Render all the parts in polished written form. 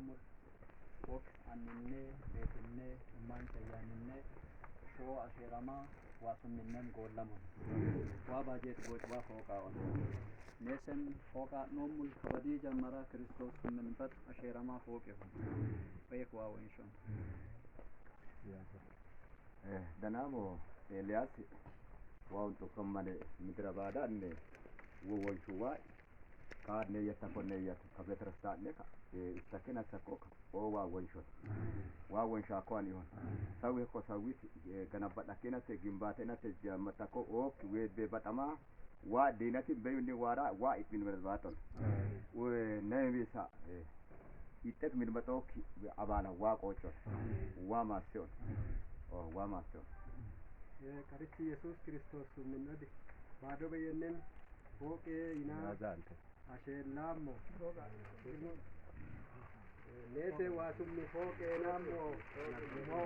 noomul wok anninne beetinne ummaan sayyaanninne shoo asheeramaa waa summinnen goollamun waa baajeet goot waa fooqaa'on neesen fooqaa noomul kabadii jammara kiristoos kumminbat asheeramaa fooqehun beek waa wenshon danamo Elias waan tokko malee midira baadhanne wowolchuwaa kaadne yattakonne yattu kabletrasdaanne ka istakena sakoka o waa wonshon waa wonshaa ko ani hon sawi ko sawiti ganabada kenate gimbatenate jamatako o kiwebe batama waa dinati beyni wara waa ipin merbaton we nevisa itek min batoki abana waa qochon waa masion o waa masion karisti yesus kristos minnadi baado beyenen foke ina ashelamo nese wasummi foke namo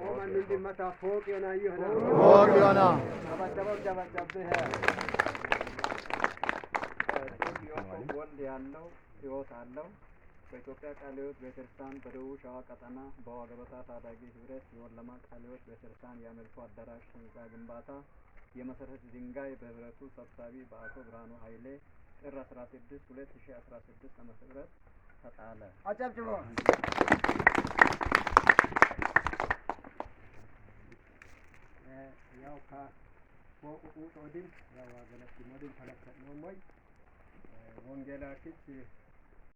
o man ndi mata foke na yohana foke yana jabbe ha ወንድ ያለው ህይወት አለው በኢትዮጵያ ቃለ ሕይወት ቤተክርስቲያን በደቡብ ሸዋ ቀጠና በዋገበታ ታዳጊ ህብረት የወለማ ቃለ ሕይወት ቤተክርስቲያን የአምልኮ አዳራሽ ህንጻ ግንባታ የመሰረት ድንጋይ በህብረቱ ሰብሳቢ በአቶ ብርሃኑ ኃይሌ ጥር 16 2016 ዓ.ም ተጣለ። አጨብጭቡ። ያው ከፎቁ ጦዲን ያው አገለጥ ሞዲን ተለከ ነው ሞይ ወንጌላቲት